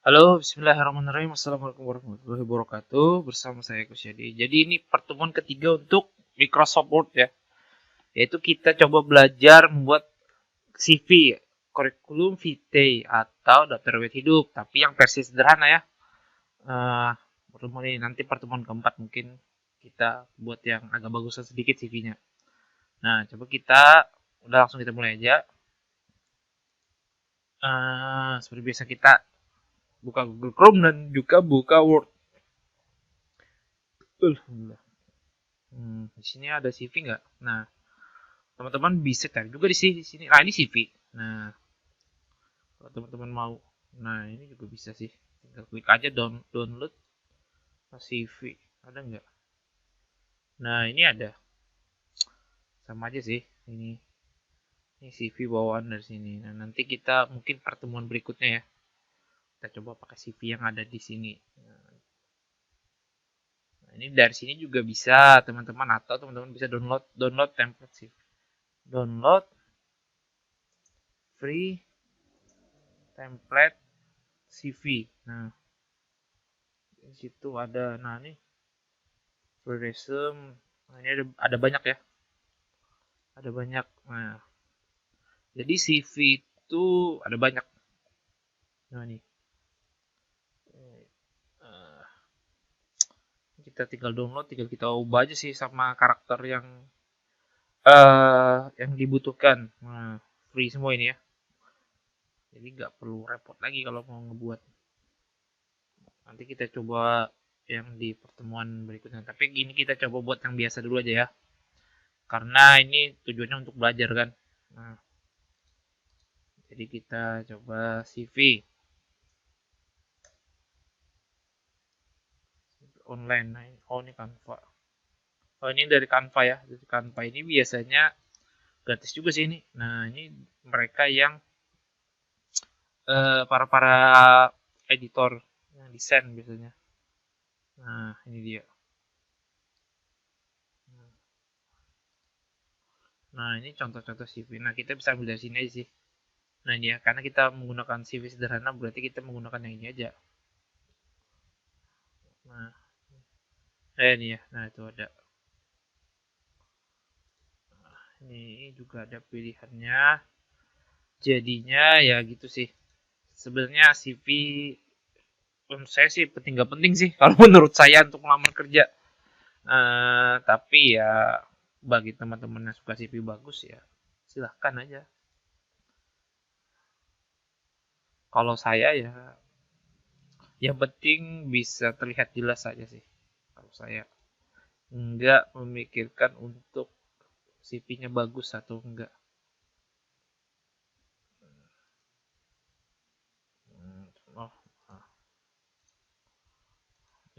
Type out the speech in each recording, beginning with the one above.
Halo, bismillahirrahmanirrahim. Assalamualaikum warahmatullahi wabarakatuh. Bersama saya Kusyadi. Jadi ini pertemuan ketiga untuk Microsoft Word ya. Yaitu kita coba belajar membuat CV, kurikulum vitae atau daftar riwayat hidup. Tapi yang versi sederhana ya. Uh, Pertemuan ini nanti pertemuan keempat mungkin kita buat yang agak bagusan sedikit CV-nya. Nah, coba kita udah langsung kita mulai aja. Seperti biasa kita buka Google Chrome dan juga buka Word. Alhamdulillah. Di sini ada CV nggak? Nah, teman-teman bisa cari juga di sini. Nah, ini CV. Nah, kalau teman-teman mau, nah ini juga bisa sih. Tinggal klik aja download CV. Ada nggak? Nah, ini ada. Sama aja sih. Ini CV bawaan dari sini. Nah, nanti kita mungkin pertemuan berikutnya ya. Kita coba pakai CV yang ada di sini. Nah, ini dari sini juga bisa teman-teman atau teman-teman bisa download template CV. Download free template CV. Nah, di situ ada. Nah, ini free resume. Nah, ini ada banyak ya. Ada banyak. Nah, jadi CV itu ada banyak. Nah, ini. Uh, kita tinggal download, tinggal kita ubah aja sih sama karakter yang dibutuhkan. Nah, free semua ini ya. Jadi nggak perlu repot lagi kalau mau ngebuat. Nanti kita coba yang di pertemuan berikutnya. Tapi ini kita coba buat yang biasa dulu aja ya. Karena ini tujuannya untuk belajar kan. Nah, jadi kita coba CV online. Nah, oh ini Canva. Oh ini dari Canva ya. Dari Canva ini biasanya gratis juga sih ini. Nah ini mereka yang para editor yang desain biasanya. Nah ini dia. Nah ini contoh-contoh CV. Nah kita bisa ambil dari sini aja sih. Nah ini ya, karena kita menggunakan CV sederhana berarti kita menggunakan yang ini aja. Nah, ini ya. Nah itu ada. Nah, ini juga ada pilihannya. Jadinya ya gitu sih. Sebenarnya CV menurut saya sih penting gak penting sih kalau menurut saya untuk melamar kerja. Tapi ya bagi teman-teman yang suka CV bagus ya silahkan aja. Kalau saya ya yang penting bisa terlihat jelas saja sih. Kalau saya nggak memikirkan untuk CV-nya bagus atau enggak. Oh,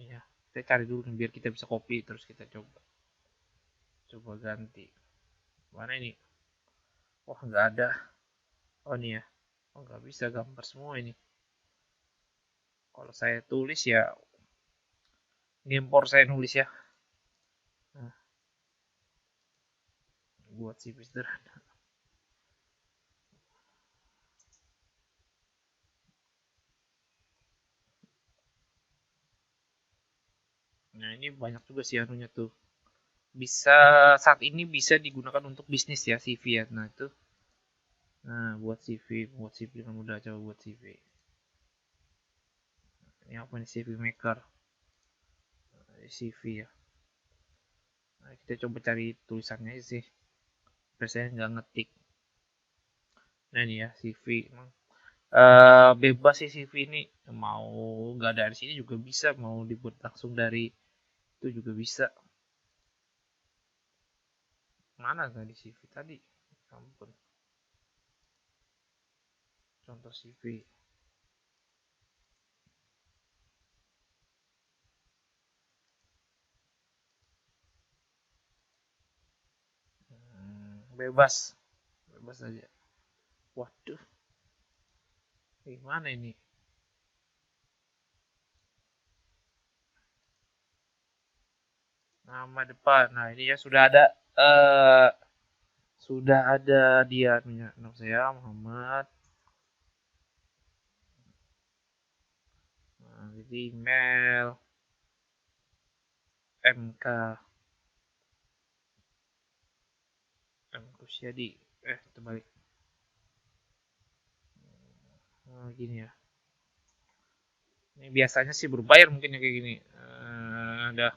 iya. Kita cari dulu nih, biar kita bisa copy terus kita coba ganti. Mana ini? Wah nggak ada. Oh ini ya. Oh nggak bisa gambar semua ini. Kalau saya tulis ya ngimpor saya nulis ya. Nah, buat CV sederhana. Nah ini banyak juga sih anunya tuh. Bisa saat ini bisa digunakan untuk bisnis ya CV ya. Nah itu. Nah buat CV kan mudah, coba buat CV. Ini apa nih, CV Maker, CV ya. Nah, kita coba cari tulisannya aja sih. Biasanya nggak ngetik. Nah ini ya CV. Bebas sih CV ini. Mau nggak dari sini juga bisa. Mau dibuat langsung dari itu juga bisa. Mana tadi CV tadi? Ampun. Contoh CV. Bebas. Bebas aja. Waduh. Gimana ini? Nama depan. Nah ini ya sudah ada dia punya. Nama saya Muhammad. jadi email MK Kusyadi terbalik. Gini ya, ini biasanya sih berbayar mungkin ya kayak gini. Ada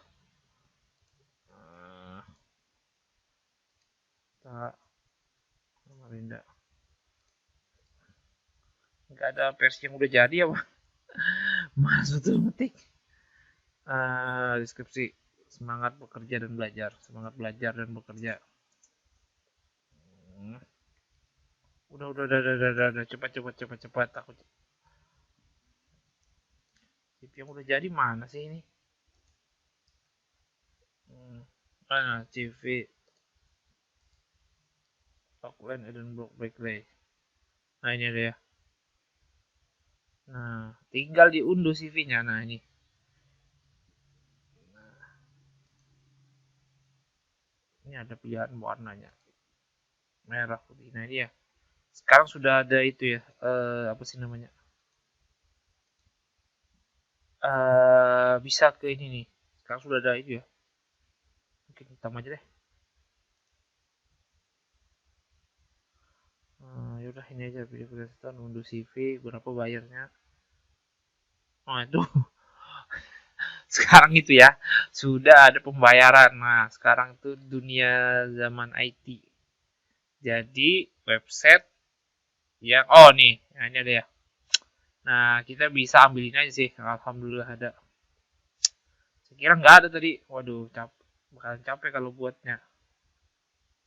Marinda, nggak ada versi yang udah jadi apa. Masuk tuh ngetik deskripsi semangat bekerja dan belajar, semangat belajar dan bekerja. Udah, cepat aku. CV yang udah jadi mana sih ini? CV Auckland Edinburgh Berkeley. Nah ini ada ya. Nah tinggal diunduh CV-nya. Nah ini. Ini ada pilihan warnanya, merah putih. Nah ini ya. Sekarang sudah ada itu ya. Apa sih namanya? Bisa ke ini nih. Sekarang sudah ada itu ya. Mungkin hitam aja deh. Yaudah ini aja video presentation, unduh CV, berapa bayarnya? Oh itu sekarang itu ya sudah ada pembayaran. Nah sekarang itu dunia zaman IT. Jadi website yang nih, nah ini ada ya. Nah kita bisa ambilin aja sih. Alhamdulillah ada. Saya kira nggak ada tadi. Waduh, bakalan capek kalau buatnya.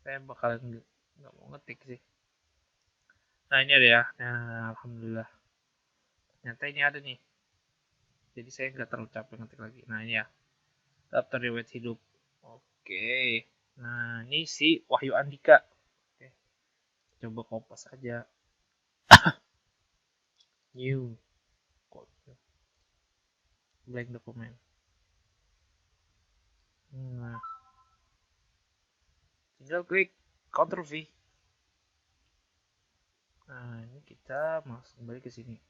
Saya bakalan nggak mau ngetik sih. Nah ini ada ya. Nah alhamdulillah. Ternyata ini ada nih. Jadi saya nggak terlalu capek ngetik lagi. Nah ini ya. Daftar riwayat hidup. Oke. Nah ini si Wahyu Andika. Oke. Coba kopas aja. New. Blank dokumen. Nah. Tinggal klik Ctrl V. Nah ini kita masuk kembali ke sini.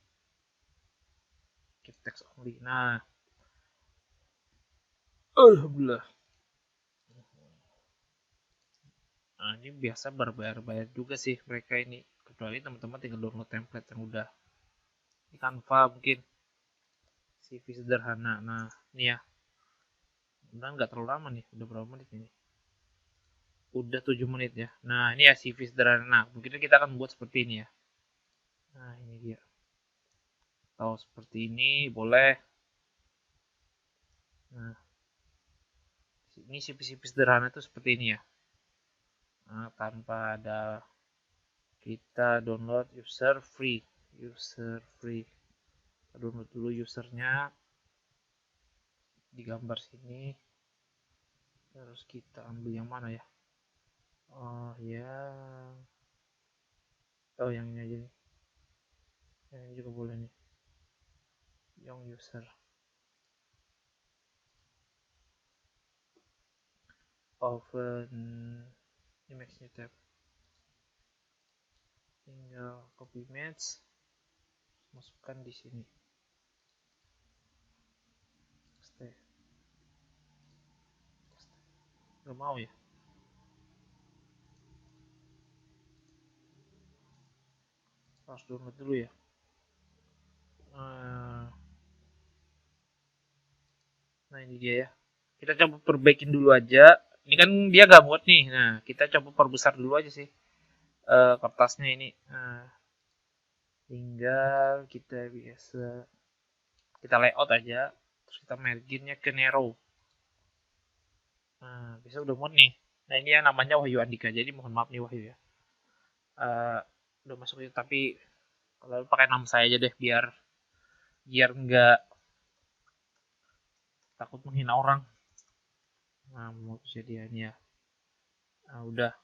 Keep text only. Nah. Alhamdulillah. Nah ini biasa berbayar-bayar juga sih mereka ini. Kecuali teman-teman tinggal download template yang udah di Canva mungkin. CV sederhana. Nah ini ya. Udah nggak terlalu lama nih. Udah berapa menit ini? Udah 7 menit ya. Nah ini ya CV sederhana. Nah mungkin kita akan buat seperti ini ya. Nah ini dia. Atau seperti ini boleh. Nah ini CV sederhana itu seperti ini ya. Nah, tanpa ada kita download user free. Kita download dulu usernya, digambar sini, terus kita ambil yang mana ya? Oh ya, yang ini aja nih. Yang ini juga boleh nih. Yang user. Open image new tab. Tinggal copy image, masukkan di sini. Gak mau ya? Harus download dulu ya. Nah ini dia ya. Kita coba perbaikin dulu aja. Ini kan dia gak muat nih. Nah kita coba perbesar dulu aja sih kertasnya ini. Tinggal kita biasa kita layout aja. Terus kita marginnya ke narrow. Nah bisa udah muat nih. Nah ini yang namanya Wahyu Andika. Jadi mohon maaf nih Wahyu ya. Udah masuk itu tapi kalau pakai nama saya aja deh biar nggak takut menghina orang. Nah mau kejadiannya. Nah udah.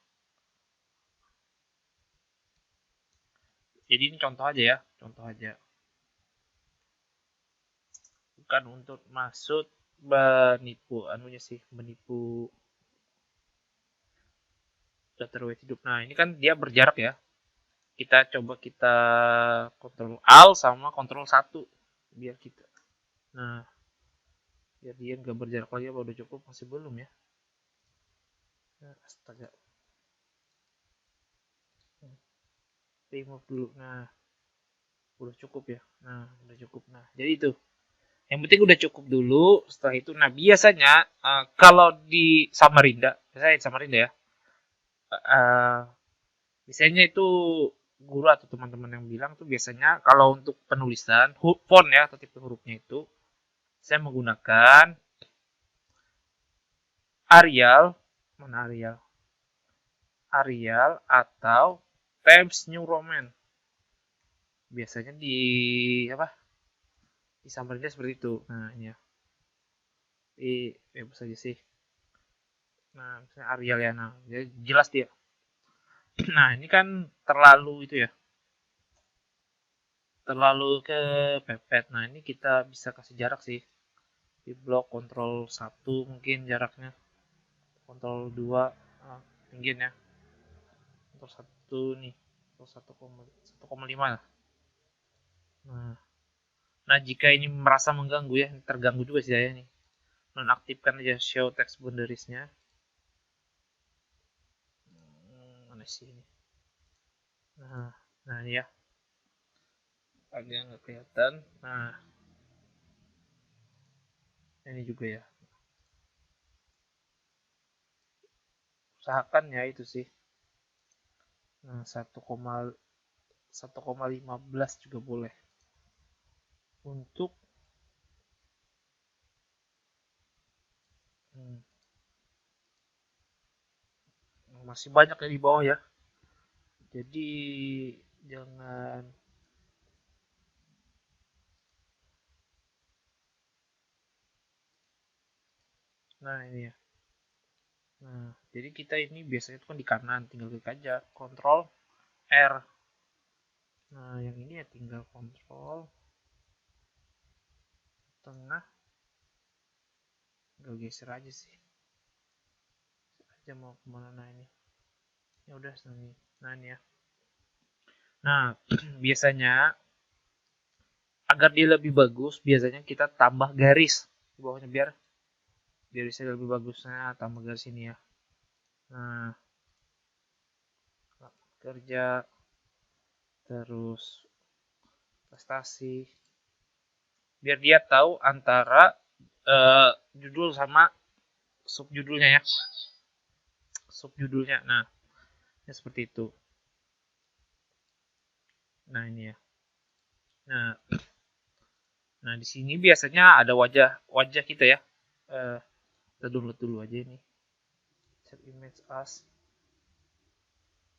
Jadi ini contoh aja ya, contoh aja. Bukan untuk maksud menipu data riwayat hidup. Nah ini kan dia berjarak ya. Kita coba kita kontrol Alt sama kontrol 1 biar kita Nah, biar dia nggak berjarak lagi, apa udah cukup? Masih belum ya? Astaga. Remove dulu. Nah, udah cukup ya. Nah, udah cukup. Nah, jadi itu. Yang penting udah cukup dulu. Setelah itu, nah biasanya kalau di Samarinda, biasanya di Samarinda ya, uh, biasanya itu guru atau teman-teman yang bilang tuh biasanya kalau untuk penulisan font ya atau tipe hurufnya itu saya menggunakan Arial, mana Arial? Arial atau Times New Roman. Biasanya di apa? Di Samarinda seperti itu. Nah, ini ya. Di web saja sih. Nah, misalnya Arial ya. Nah, jelas dia. Nah, ini kan terlalu itu ya. Terlalu ke pepet. Nah, ini kita bisa kasih jarak sih. Di blok kontrol 1 mungkin jaraknya. Kontrol 2 tinggi ya. Kontrol 1 nih. Kontrol 1,5 lah. Nah, nah, jika ini merasa mengganggu ya, terganggu juga sih saya nih. Nonaktifkan aja show text boundariesnya. Mana sih ini? Nah ini ya, agak nggak kelihatan. Nah, ini juga ya. Usahakan ya itu sih. Nah, 1,15 juga boleh. Untuk masih banyak ya di bawah ya. Jadi jangan. Nah ini ya. Nah, jadi kita ini biasanya itu kan di kanan, tinggal klik aja, Ctrl R. Nah, yang ini ya tinggal Ctrl tengah, tinggal geser aja sih. Aja mau kemana nah ini. Ya udah sini. Nah ini ya. Nah, biasanya agar dia lebih bagus, biasanya kita tambah garis di bawahnya biar bisa lebih bagusnya, tambah garis ini ya. Nah, kerja terus prestasi biar dia tahu antara judul sama subjudulnya ya, subjudulnya. Nah, ya seperti itu. Nah ini ya. Nah, nah di sini biasanya ada wajah kita ya. Kita download dulu aja ini. Save image as,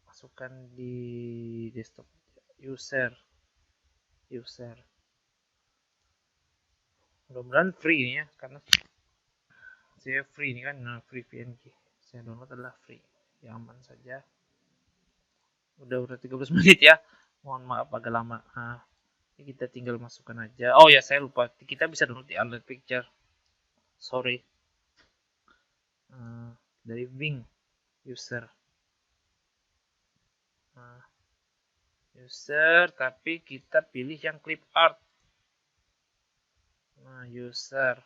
masukkan di desktop. User mudah-mudahan free ini ya, karena saya free ini kan. Nah, free PNG saya download adalah free ya, aman saja. Udah 13 menit ya, mohon maaf agak lama. Nah, ini kita tinggal masukkan aja. Oh ya, saya lupa, kita bisa download di Android Picture, sorry. Dari Bing user. Nah, user tapi kita pilih yang clip art. Nah, user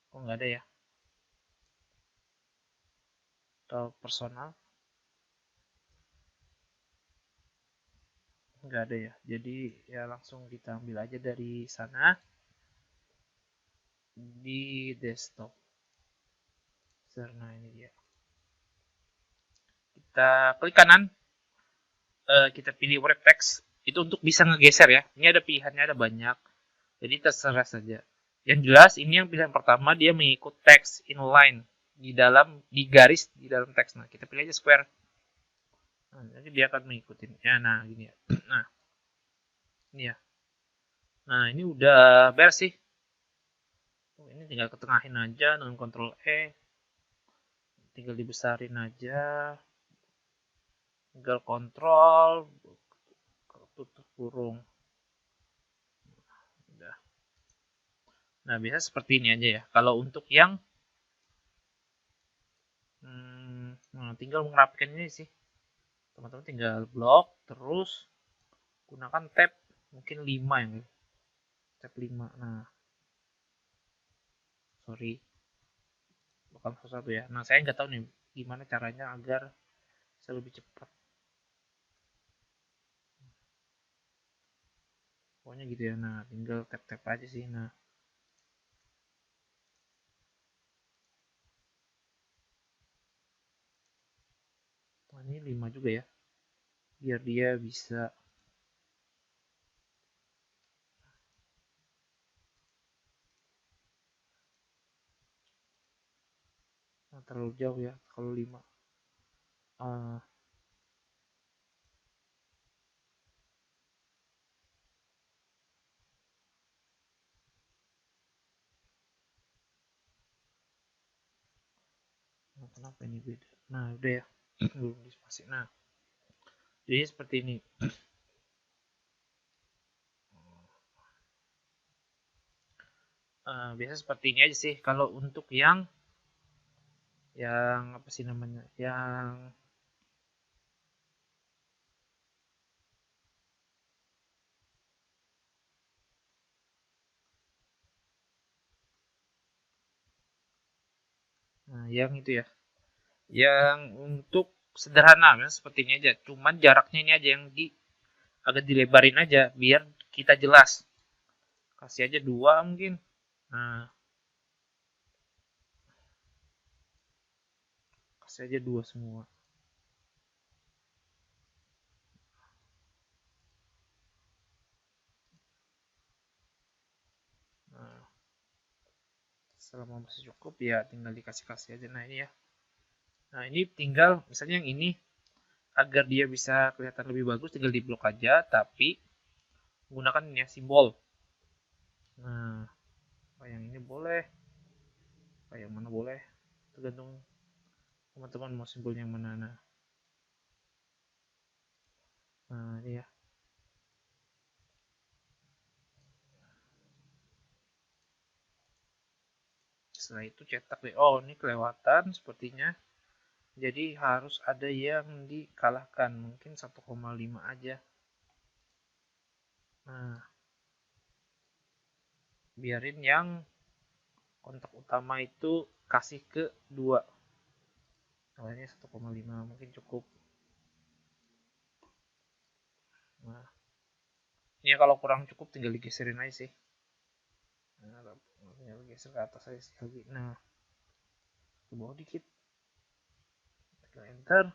kok nggak ada ya, atau personal nggak ada ya, jadi ya langsung kita ambil aja dari sana di desktop. Nah ini dia, kita klik kanan, kita pilih wrap text itu untuk bisa ngegeser ya. Ini ada pilihannya, ada banyak, jadi terserah saja. Yang jelas ini yang pilihan pertama, dia mengikut text inline di dalam, di garis di dalam teks. Nah, kita pilih aja square. Nah, jadi dia akan mengikuti ya. Nah gini ya. Nah ini ya. Nah ini udah beres sih. Ini tinggal ketengahin aja dengan Ctrl E, tinggal dibesarin aja, tinggal kontrol tutup kurung. Udah. Nah biasa seperti ini aja ya. Kalau untuk yang tinggal merapikan ini sih, teman-teman tinggal blok terus gunakan tab mungkin 5 ya, tab 5. Nah sorry, bukan 1 ya. Nah, saya nggak tahu nih gimana caranya agar bisa lebih cepat. Pokoknya gitu ya. Nah, tinggal tap-tap aja sih. Nah, ini 5 juga ya. Biar dia bisa terlalu jauh ya kalau 5. Uh, kenapa ini beda? Nah, udah ya. Belum dispasi. Nah, jadi seperti ini. Biasa seperti ini aja sih. Kalau untuk yang apa sih namanya? Yang yang itu ya. Yang untuk sederhana ya, seperti ini aja. Cuman jaraknya ini aja yang agak dilebarin aja biar kita jelas. Kasih aja 2 mungkin. Nah, kasih aja 2 semua. Nah, selama masih cukup ya tinggal dikasih-kasih aja. Nah, ini ya. Nah, ini tinggal misalnya yang ini agar dia bisa kelihatan lebih bagus tinggal diblok aja, tapi gunakan ini ya simbol. Nah, yang ini boleh, yang mana boleh, tergantung teman-teman mau simbol yang mana. Nah, ini ya. Setelah itu cetak deh. Oh, ini kelewatan sepertinya. Jadi harus ada yang dikalahkan. Mungkin 1,5 aja. Nah, biarin yang kontak utama itu kasih ke 2. Soalnya 1,5 mungkin cukup. Nah, ini kalau kurang cukup tinggal digeserin aja sih. Nah, tinggal geser ke atas aja lagi. Nah, ke bawah dikit. Tekan enter.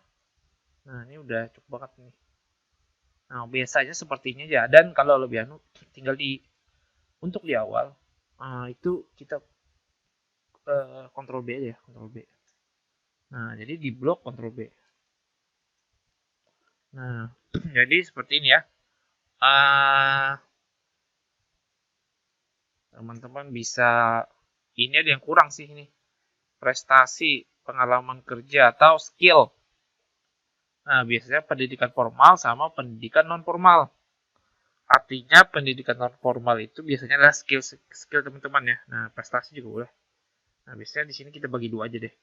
Nah, ini udah cukup banget nih. Nah, biasanya sepertinya aja. Dan kalau lebih tinggal untuk di awal itu kita kontrol B aja ya, kontrol B. Nah, jadi di blok kontrol B. Nah, jadi seperti ini ya. Teman-teman bisa, ini ada yang kurang sih ini. Prestasi, pengalaman kerja, atau skill. Nah, biasanya pendidikan formal sama pendidikan non formal. Artinya pendidikan non formal itu biasanya adalah skill teman-teman ya. Nah, prestasi juga boleh. Nah, biasanya di sini kita bagi 2 aja deh.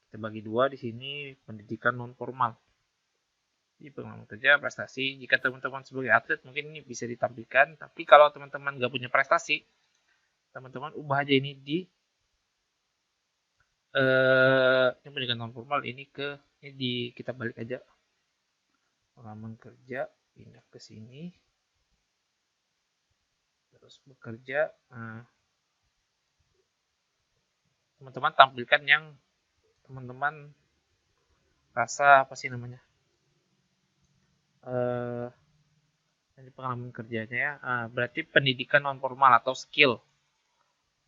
Kita bagi 2 di sini pendidikan non formal. Di pengalaman kerja, prestasi. Jika teman-teman sebagai atlet mungkin ini bisa ditampilkan. Tapi kalau teman-teman nggak punya prestasi, teman-teman ubah aja ini ini pendidikan non formal ini kita balik aja pengalaman kerja, pindah ke sini, terus bekerja. Nah, teman-teman tampilkan yang teman-teman rasa apa sih namanya, ini pengalaman kerjanya ya. Berarti pendidikan non formal atau skill.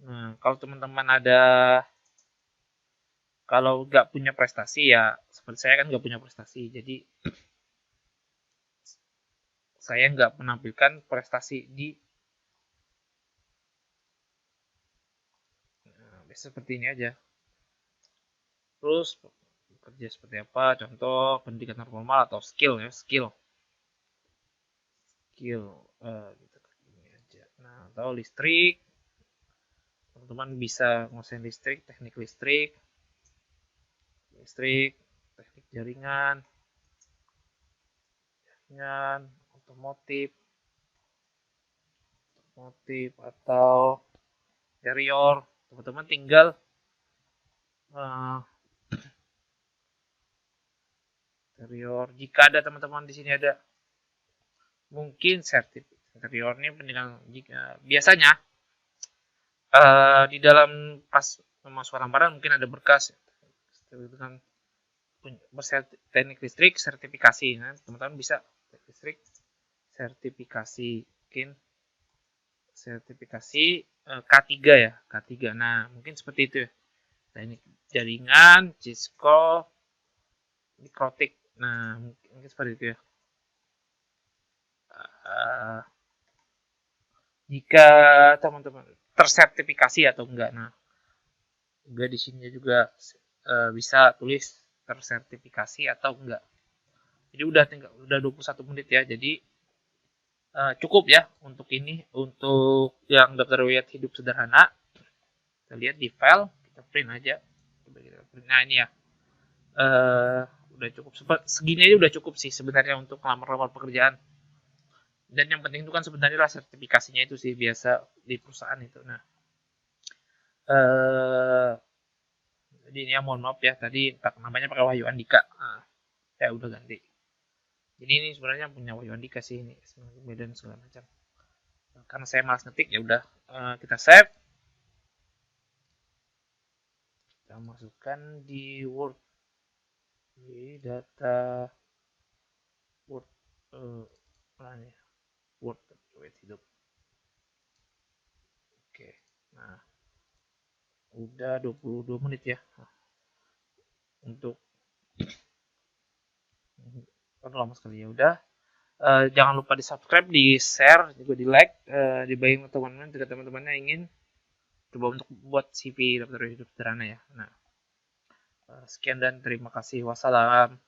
Nah, kalau teman-teman kalau nggak punya prestasi ya seperti saya kan nggak punya prestasi, jadi saya nggak menampilkan prestasi di seperti ini aja. Terus kerja seperti apa? Contoh pendidikan non formal atau skill ya, skill gitu ini aja. Nah, atau listrik, teman-teman bisa nguasain listrik, teknik listrik, teknik jaringan, otomotif, atau interior. teman-teman tinggal uh, interior. Jika ada teman-teman di sini ada mungkin interior ini penilaian jika biasanya di dalam pas masuk lamaran mungkin ada berkas dengan teknik listrik sertifikasi. Nah, teman-teman bisa teknik listrik sertifikasi, mungkin sertifikasi K3 ya, K3. Nah, mungkin seperti itu ya. Teknik jaringan, Cisco, Mikrotik. Nah, mungkin seperti itu ya. Jika teman-teman tersertifikasi atau enggak. Nah, juga di sini juga bisa tulis tersertifikasi atau enggak. Jadi udah 21 menit ya. Jadi cukup ya untuk ini, untuk yang daftar riwayat hidup sederhana. Kita lihat di file, kita print aja. Nah, ini ya. Udah cukup, segini aja udah cukup sih sebenarnya untuk melamar pekerjaan. Dan yang penting itu kan sebenarnya lah sertifikasinya itu sih biasa di perusahaan itu. Nah, jadi ini ya mohon maaf ya tadi namanya pakai Wahyu Andika. Nah, saya udah ganti. Jadi ini sebenarnya punya Wahyu Andika sih ini, dan segala macam. Karena saya malas ngetik ya udah kita save. Kita masukkan di Word. Di data Word Word riwayat hidup. Oke. Nah, udah 22 menit ya. Untuk lama sekali ya udah. Jangan lupa di subscribe, di share, juga di like, dibagiin ke teman-teman jika teman-temannya ingin coba untuk buat CV daftar hidup sederhana ya. Nah, sekian dan terima kasih. Wassalam.